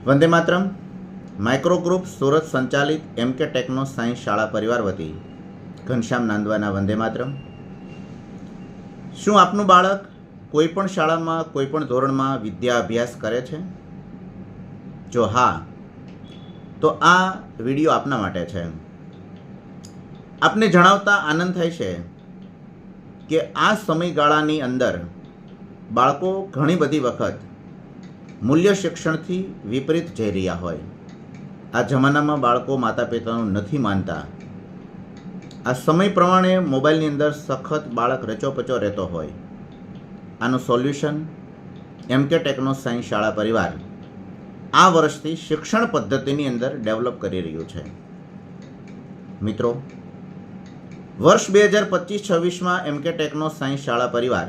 Vande Mataram micro group Surat સંચાલિત એમકે techno science શાળા પરિવાર વતી ઘનશ્યામ નાંદવાના વંદે માતરમ। શું આપનું બાળક કોઈપણ શાળામાં કોઈપણ ધોરણમાં વિદ્યા અભ્યાસ કરે છે? જો હા, તો આ વિડીયો આપના માટે છે। આપને જણાવતા આનંદ થાય છે કે આ સમયગાળાની અંદર બાળકો ઘણી બધી વખત મૂલ્ય શિક્ષણથી વિપરીત જઈ રહ્યા હોય। આ જમાનામાં બાળકો માતા પિતાનું નથી માનતા। આ સમય પ્રમાણે મોબાઈલની અંદર સખત બાળક રચોપચો રહેતો હોય। આનું સોલ્યુશન એમકે ટેકનો સાયન્સ શાળા પરિવાર આ વર્ષથી શિક્ષણ પદ્ધતિની અંદર ડેવલપ કરી રહ્યું છે। મિત્રો, વર્ષ 2025-26માં એમકે ટેકનો સાયન્સ શાળા પરિવાર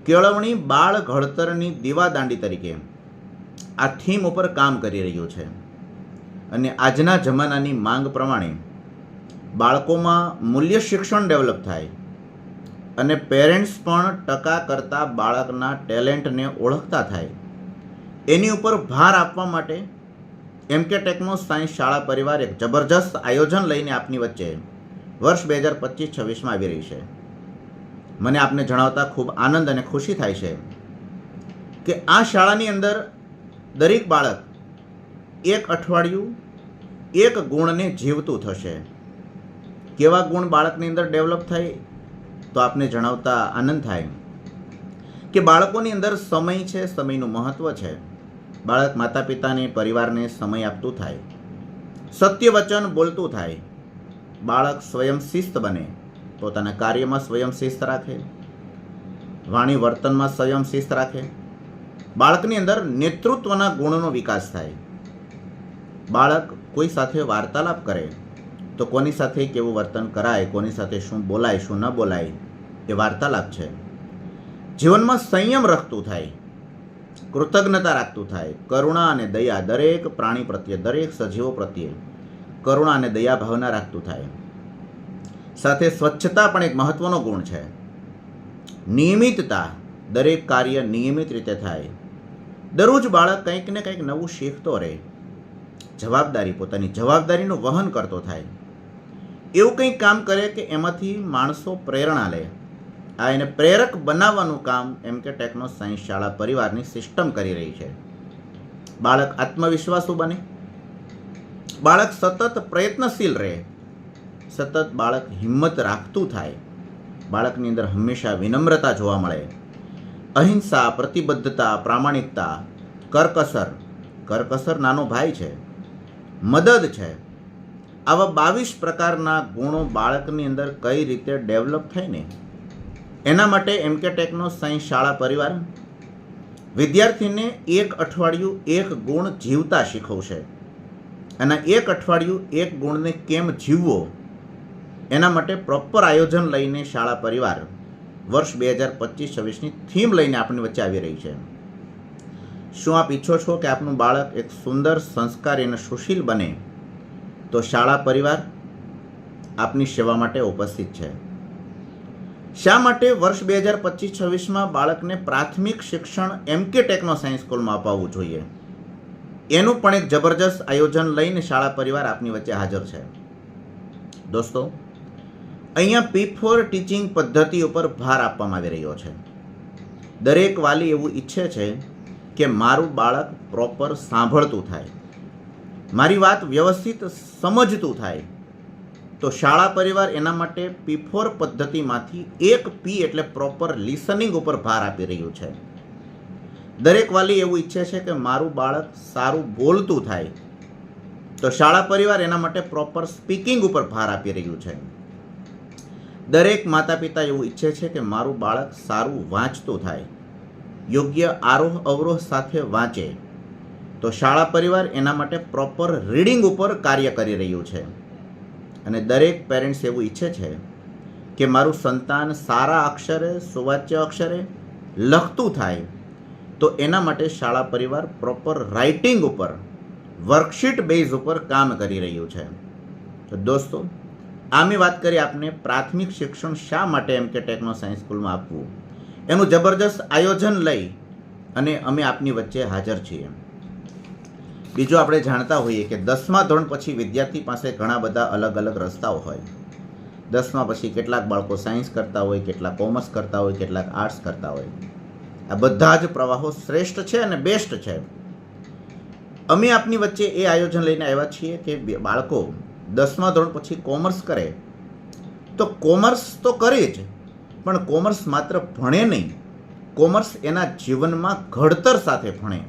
કેળવણી બાળ ઘડતરની દીવાદાંડી તરીકે આ થીમ ઉપર કામ કરી રહ્યું છે અને આજના જમાનાની માંગ પ્રમાણે બાળકોમાં મૂલ્ય શિક્ષણ ડેવલપ થાય અને પેરેન્ટ્સ પણ ટકા કરતાં બાળકના ટેલેન્ટને ઓળખતા થાય, એની ઉપર ભાર આપવા માટે એમકે ટેકનો સાયન્સ શાળા પરિવાર એક જબરજસ્ત આયોજન લઈને આપની વચ્ચે વર્ષ 2025-26માં આવી રહી છે। મને આપને જણાવતા ખૂબ આનંદ અને ખુશી થાય છે કે આ શાળાની અંદર દરેક બાળક એક અઠવાડિયું એક ગુણને જીવતું થશે। કેવા ગુણ બાળકની અંદર ડેવલપ થાય તો આપને જણાવતા આનંદ થાય કે બાળકોની અંદર સમય છે, સમયનું મહત્ત્વ છે। બાળક માતા પિતાને પરિવારને સમય આપતું થાય, સત્ય વચન બોલતું થાય, બાળક સ્વયં શિસ્ત બને, પોતાના કાર્યમાં સ્વયં શિસ્ત રાખે, વાણી વર્તનમાં સ્વયં શિસ્ત રાખે, બાળકની અંદર નેતૃત્વના ગુણનો વિકાસ થાય। બાળક કોઈ સાથે વાર્તાલાપ કરે તો કોની સાથે કેવું વર્તન કરાય, કોની સાથે શું બોલાય શું ન બોલાય, એ વાર્તાલાપ છે। જીવનમાં સંયમ રાખતું થાય, કૃતજ્ઞતા રાખતું થાય, કરુણા અને દયા દરેક પ્રાણી પ્રત્યે, દરેક સજીવો પ્રત્યે કરુણા અને દયા ભાવના રાખતું થાય। સાથે સ્વચ્છતા પણ એક મહત્વનો ગુણ છે। નિયમિતતા, દરેક કાર્ય નિયમિત રીતે થાય। દરરોજ બાળક કંઈક ને કંઈક નવું શીખતો રહે, જવાબદારી, પોતાની જવાબદારીનું વહન કરતો થાય, એવું કંઈક કામ કરે કે એમાંથી માણસો પ્રેરણા લે। આ એને પ્રેરક બનાવવાનું કામ એમકે ટેકનો સાયન્સ શાળા પરિવારની સિસ્ટમ કરી રહી છે। બાળક આત્મવિશ્વાસુ બને, બાળક સતત પ્રયત્નશીલ રહે, સતત બાળક હિંમત રાખતું થાય, બાળકની અંદર હંમેશા વિનમ્રતા જોવા મળે, અહિંસા, પ્રતિબદ્ધતા, પ્રામાણિકતા, કરકસર નાનો ભાઈ છે, મદદ છે, આવા 22 પ્રકારના ગુણો બાળકની અંદર કઈ રીતે ડેવલપ થાય ને એના માટે એમકે ટેકનો સાયન્સ શાળા પરિવાર વિદ્યાર્થીને એક અઠવાડિયું એક ગુણ જીવતા શીખવશે। અને એક અઠવાડિયું એક ગુણને કેમ જીવવો એના માટે પ્રોપર આયોજન લઈને શાળા પરિવાર વર્ષ 2025-26ની થીમ લઈને આપણી વચ્ચે આવી રહી છે। શું આપ ઈચ્છો છો કે આપનું બાળક એક સુંદર, સંસ્કારી અને સુશીલ બને? તો શાળા પરિવાર આપની સેવા માટે ઉપસ્થિત છે। શા માટે વર્ષ 2025-26માં બાળકને પ્રાથમિક શિક્ષણ એમકે ટેકનો સાયન્સ સ્કૂલમાં અપાવવું જોઈએ, એનું પણ એક જબરજસ્ત આયોજન લઈને શાળા પરિવાર આપની વચ્ચે હાજર છે। દોસ્તો, અહીંયા P4 ટીચિંગ પદ્ધતિ ઉપર ભાર આપવામાં આવી રહ્યો છે। દરેક વાલી એવું ઈચ્છે છે કે મારું બાળક પ્રોપર સાંભળતું થાય, મારી વાત વ્યવસ્થિત સમજતું થાય, તો શાળા પરિવાર એના માટે P4 પદ્ધતિમાંથી એક P એટલે પ્રોપર લિસનિંગ ઉપર ભાર આપી રહ્યું છે। દરેક વાલી એવું ઈચ્છે છે કે મારું બાળક સારું બોલતું થાય, તો શાળા પરિવાર એના માટે પ્રોપર સ્પીકિંગ ઉપર ભાર આપી રહ્યું છે। દરેક માતા પિતા એવું ઈચ્છે છે કે મારું બાળક સારું વાંચતું થાય, યોગ્ય આરોહ અવરોહ સાથે વાંચે, તો શાળા પરિવાર એના માટે પ્રોપર રીડિંગ ઉપર કાર્ય કરી રહ્યું છે। અને દરેક પેરેન્ટ્સ એવું ઈચ્છે છે કે મારું સંતાન સારા અક્ષરે, સુવાચ્ય અક્ષરે લખતું થાય, તો એના માટે શાળા પરિવાર પ્રોપર રાઇટિંગ ઉપર, વર્કશીટ બેઝ ઉપર કામ કરી રહ્યું છે। તો દોસ્તો, આમી વાત કરી આપને પ્રાથમિક શિક્ષણ શા માટે એમકે ટેકનો સાયન્સ સ્કૂલમાં આપવું, એનું જબરજસ્ત આયોજન લઈ અને અમે આપની વચ્ચે હાજર છીએ। બીજું આપણે જાણતા હોઈએ કે 10મા ધોરણ પછી વિદ્યાર્થી પાસે ઘણા બધા અલગ અલગ રસ્તાઓ હોય. 10મા પછી કેટલાક બાળકો સાયન્સ કરતા હોય, કેટલાક કોમર્સ કરતા હોય, કેટલાક આર્ટ્સ કરતા હોય. આ બધા જ પ્રવાહો શ્રેષ્ઠ છે અને બેસ્ટ છે. અમે આપની વચ્ચે એ આયોજન લઈને આવ્યા છીએ કે બાળકો 10મા ધોરણ પછી કોમર્સ કરે તો કોમર્સ તો કરે જ, પણ કોમર્સ માત્ર ભણે નહીં, કોમર્સ એના જીવનમાં ઘડતર સાથે ભણે.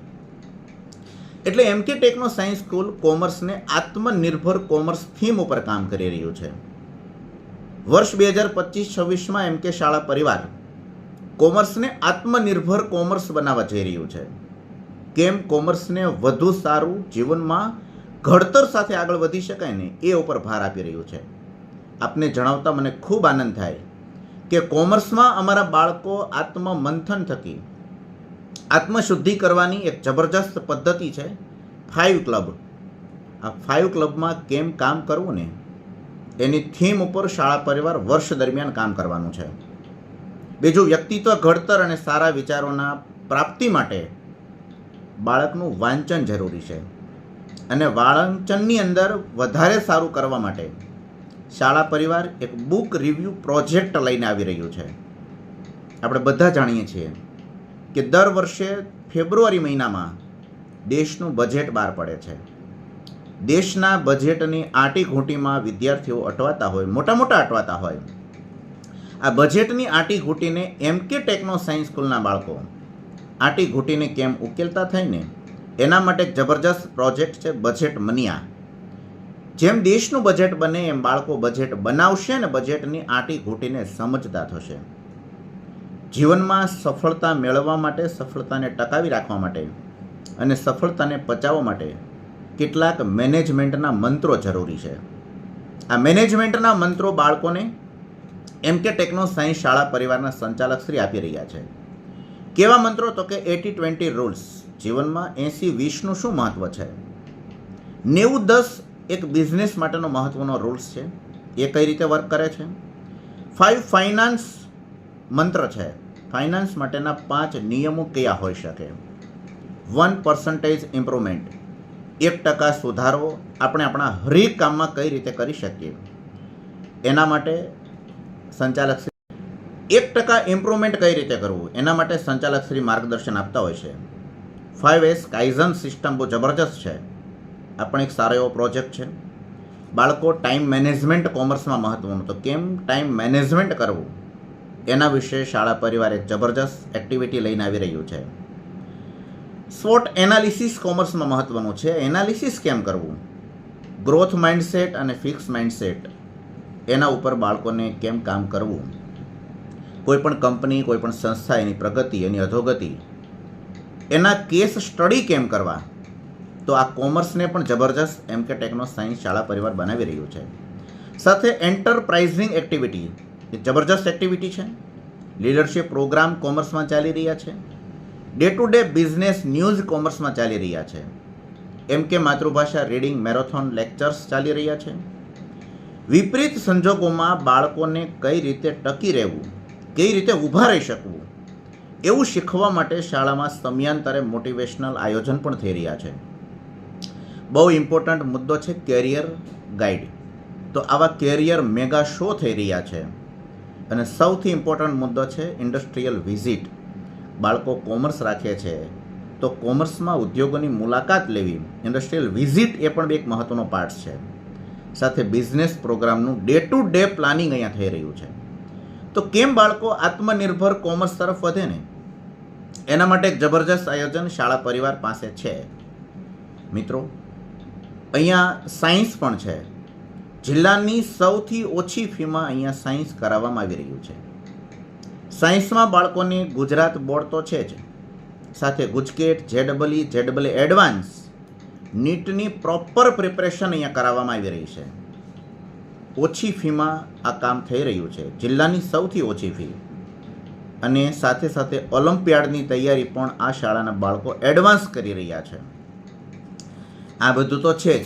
એટલે MK ટેકનો સાયન્સ સ્કૂલ કોમર્સને આત્મનિર્ભર કોમર્સ થીમ ઉપર કામ કરી રહ્યું છે. વર્ષ 2025-26માં MK શાળા પરિવાર કોમર્સને આત્મનિર્ભર કોમર્સ બનાવવા જઈ રહ્યું છે. કેમ કોમર્સને વધુ સારું જીવનમાં ઘડતર સાથે આગળ વધી શકાય ને એ ઉપર ભાર આપી રહ્યું છે. આપને જણાવતા મને ખૂબ આનંદ થાય કે કોમર્સમાં અમારા બાળકો આત્મમંથન થકી આત્મશુદ્ધિ કરવાની એક જબરજસ્ત પદ્ધતિ છે 5 ક્લબ. આ 5 ક્લબમાં કેમ કામ કરવું ને એની થીમ ઉપર શાળા પરિવાર વર્ષ દરમિયાન કામ કરવાનું છે. બીજું, વ્યક્તિત્વ ઘડતર અને સારા વિચારોના પ્રાપ્તિ માટે બાળકનું વાંચન જરૂરી છે અને વાંચનની અંદર વધારે સારું કરવા માટે શાળા પરિવાર એક બુક રિવ્યૂ પ્રોજેક્ટ લઈને આવી રહ્યું છે. આપણે બધા જાણીએ છીએ કે દર વર્ષે ફેબ્રુઆરી મહિનામાં દેશનું બજેટ બહાર પડે છે. દેશના બજેટની આંટીઘૂંટીમાં વિદ્યાર્થીઓ અટવાતા હોય, મોટા મોટા અટવાતા હોય. આ બજેટની આંટીઘૂંટીને MK ટેકનો સાયન્સ સ્કૂલના બાળકો આંટીઘૂંટીને કેમ ઉકેલતા થઈને એના માટે એક જબરજસ્ત પ્રોજેક્ટ છે બજેટ મનિયા. જેમ દેશનું બજેટ બને એમ બાળકો બજેટ બનાવશે અને બજેટની આંટીઘૂંટીને સમજતા થશે. જીવનમાં સફળતા મેળવવા માટે, સફળતાને ટકાવી રાખવા માટે અને સફળતાને પચાવવા માટે કેટલાક મેનેજમેન્ટના મંત્રો જરૂરી છે. આ મેનેજમેન્ટના મંત્રો બાળકોને MK ટેકનો સાયન્સ શાળા પરિવારના સંચાલક શ્રી આપી રહ્યા છે. કેવા મંત્રો? તો કે 80-20 રૂલ્સ. જીવનમાં 80-20નું શું મહત્વ છે? 90-10 એક બિઝનેસ માટેનો મહત્વનો રૂલ્સ છે. એ કઈ રીતે વર્ક કરે છે? 5 ફાઇનાન્સ મંત્ર છે. ફાઇનાન્સ માટેના 5 નિયમો કયા હોઈ શકે? 1% ઇમ્પ્રુવમેન્ટ, 1% સુધારો આપણે આપણા હરેક કામમાં કઈ રીતે કરી શકીએ એના માટે સંચાલક શ્રી 1% ઇમ્પ્રુવમેન્ટ કઈ રીતે કરવું એના માટે સંચાલક શ્રી માર્ગદર્શન આપતા હોય છે. 5S કાઇઝન સિસ્ટમ બહુ જબરજસ્ત છે. આ પણ એક સારો એવો પ્રોજેક્ટ છે. બાળકો ટાઈમ મેનેજમેન્ટ કોમર્સમાં મહત્વનું, તો કેમ ટાઈમ મેનેજમેન્ટ કરવું એના વિશે શાળા પરિવાર એક જબરજસ્ત એક્ટિવિટી લઈને આવી રહ્યું છે. SWOT એનાલિસિસ કોમર્સમાં મહત્વનું છે. એનાલિસિસ કેમ કરવું, ગ્રોથ માઇન્ડસેટ અને ફિક્સ માઇન્ડસેટ એના ઉપર બાળકોને કેમ કામ કરવું, કોઈપણ કંપની, કોઈપણ સંસ્થા, એની પ્રગતિ, એની અધોગતિ, એના કેસ સ્ટડી કેમ કરવા, તો આ કોમર્સને પણ જબરજસ્ત MK ટેકનો સાયન્સ શાળા પરિવાર બનાવી રહ્યું છે. સાથે એન્ટરપ્રાઇઝિંગ એક્ટિવિટી, એ જબરજસ્ત એક્ટિવિટી છે. લીડરશિપ પ્રોગ્રામ કોમર્સમાં ચાલી રહ્યા છે. Day to day business news કોમર્સમાં ચાલી રહ્યા છે. MK માતૃભાષા રીડિંગ મેરેથોન લેક્ચર્સ ચાલી રહ્યા છે. વિપરીત સંજોગોમાં બાળકોને કઈ રીતે ટકી રહેવું, કઈ રીતે ઊભા રહી શકવું એવું શીખવા માટે શાળામાં સમયાંતરે મોટિવેશનલ આયોજન પણ થઈ રહ્યા છે. બહુ ઇમ્પોર્ટન્ટ મુદ્દો છે કેરિયર ગાઈડ. તો આવા કેરિયર મેગા શો થઈ રહ્યા છે. અને સૌથી ઇમ્પોર્ટન્ટ મુદ્દો છે ઇન્ડસ્ટ્રીયલ વિઝિટ. બાળકો કોમર્સ રાખે છે તો કોમર્સમાં ઉદ્યોગોની મુલાકાત લેવી, ઇન્ડસ્ટ્રીયલ વિઝિટ એ પણ એક મહત્વનો પાર્ટ છે. સાથે બિઝનેસ પ્રોગ્રામનું ડે ટુ ડે પ્લાનિંગ અહીંયા થઈ રહ્યું છે. તો કેમ બાળકો આત્મનિર્ભર કોમર્સ તરફ વધે ને એના માટે એક જબરજસ્ત આયોજન શાળા પરિવાર પાસે છે. મિત્રો, અહીંયા સાયન્સ પણ છે. જિલ્લાની સૌથી ઓછી ફીમાં અહીંયા સાયન્સ કરાવવામાં આવી રહ્યું છે. સાયન્સમાં બાળકોને ગુજરાત બોર્ડ તો છે જ, સાથે ગુજકેટ, JEE એડવાન્સ, નીટની પ્રોપર પ્રિપરેશન અહીંયા કરાવવામાં આવી રહી છે. ઓછી ફીમાં આ કામ થઈ રહ્યું છે, જિલ્લાની સૌથી ઓછી ફી. અને સાથે સાથે ઓલિમ્પિયાડની તૈયારી પણ આ શાળાના બાળકો એડવાન્સ કરી રહ્યા છે. આ બધું તો છે જ.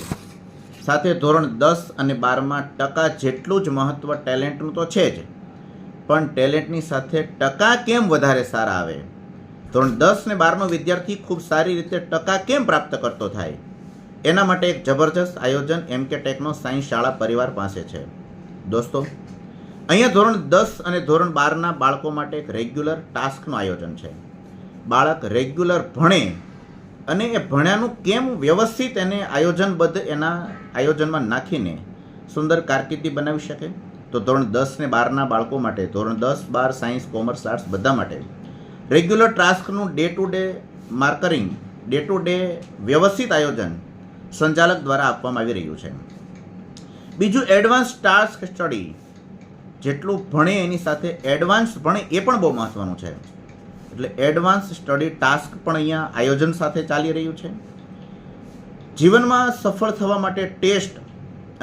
સાથે ધોરણ 10 અને 12માં ટકા જેટલું જ મહત્ત્વ ટેલેન્ટનું તો છે જ, પણ ટેલેન્ટની સાથે ટકા કેમ વધારે સારા આવે, ધોરણ 10 ને 12નો વિદ્યાર્થી ખૂબ સારી રીતે ટકા કેમ પ્રાપ્ત કરતો થાય એના માટે એક જબરજસ્ત આયોજન MK ટેકનો સાયન્સ શાળા પરિવાર પાસે છે. દોસ્તો, અહીંયા ધોરણ 10 અને ધોરણ 12ના બાળકો માટે એક રેગ્યુલર ટાસ્કનું આયોજન છે. બાળક રેગ્યુલર ભણે અને એ ભણ્યાનું કેમ વ્યવસ્થિત એને આયોજનબદ્ધ એના આયોજનમાં નાખીને સુંદર કારકિર્દી બનાવી શકે. તો ધોરણ 10 ને 12ના બાળકો માટે, ધોરણ 10, 12, સાયન્સ, કોમર્સ, આર્ટ્સ બધા માટે રેગ્યુલર ટાસ્કનું ડે ટુ ડે માર્કરિંગ, ડે ટુ ડે વ્યવસ્થિત આયોજન સંચાલક દ્વારા આપવામાં આવી રહ્યું છે. બીજું, એડવાન્સ ટાસ્ક સ્ટડી. જેટલું ભણે એની સાથે એડવાન્સ ભણે એ પણ બહુ મહત્ત્વનું છે. એટલે એડવાન્સ સ્ટડી ટાસ્ક પણ અહીંયા આયોજન સાથે ચાલી રહ્યું છે. જીવનમાં સફળ થવા માટે ટેસ્ટ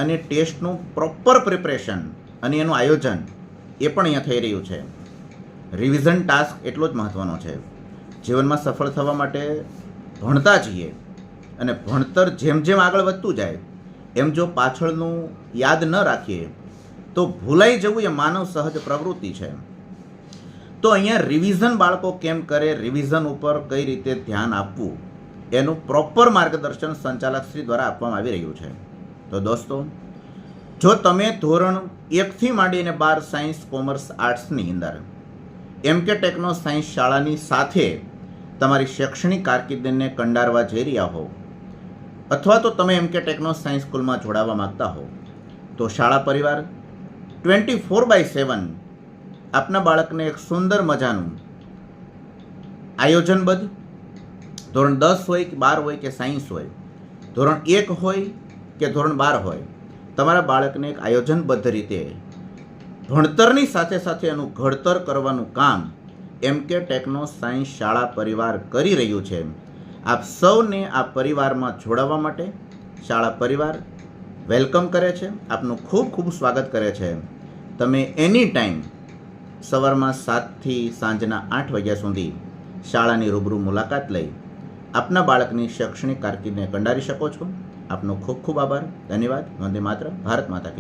અને ટેસ્ટનું પ્રોપર પ્રિપરેશન અને એનું આયોજન એ પણ અહીંયા થઈ રહ્યું છે. રિવિઝન ટાસ્ક એટલો જ મહત્ત્વનો છે. જીવનમાં સફળ થવા માટે ભણતા જઈએ અને ભણતર જેમ જેમ આગળ વધતું જાય એમ જો પાછળનું યાદ ન રાખીએ તો ભૂલાઈ જવું એ માનવ સહજ પ્રવૃત્તિ છે. તો અહીંયા રિવિઝન બાળકો કેમ કરે, રિવિઝન ઉપર કઈ રીતે ધ્યાન આપવું એનું પ્રોપર માર્ગદર્શન સંચાલકશ્રી દ્વારા આપવામાં આવી રહ્યું છે. તો દોસ્તો, જો તમે ધોરણ 1થી માંડીને 12 સાયન્સ, કોમર્સ, આર્ટ્સની અંદર MK ટેકનો સાયન્સ શાળાની સાથે તમારી શૈક્ષણિક કારકિર્દીને કંડારવા જઈ રહ્યા હો, અથવા તો તમે MK ટેકનો સાયન્સ સ્કૂલમાં જોડાવા માગતા હો, તો શાળા પરિવાર 24/7 આપના બાળકને એક સુંદર મજાનું આયોજનબદ્ધ, ધોરણ 10 હોય કે 12 હોય કે સાયન્સ હોય, ધોરણ 1 હોય કે ધોરણ 12 હોય, તમારા બાળકને એક આયોજનબદ્ધ રીતે ભણતરની સાથે સાથે એનું ઘડતર કરવાનું કામ MK ટેકનો સાયન્સ શાળા પરિવાર કરી રહ્યું છે. આપ સૌને આ પરિવારમાં જોડાવા માટે શાળા પરિવાર વેલકમ કરે છે, આપનું ખૂબ ખૂબ સ્વાગત કરે છે. તમે એની ટાઈમ સવારમાં 7થી સાંજના 8 વાગ્યા સુધી શાળાની રૂબરૂ મુલાકાત લઈ આપના બાળકની શૈક્ષણિક કારકિર્દીને કંડારી શકો છો. આપનો ખૂબ ખૂબ આભાર. ધન્યવાદ. વંદે માતરમ. ભારત માતા કી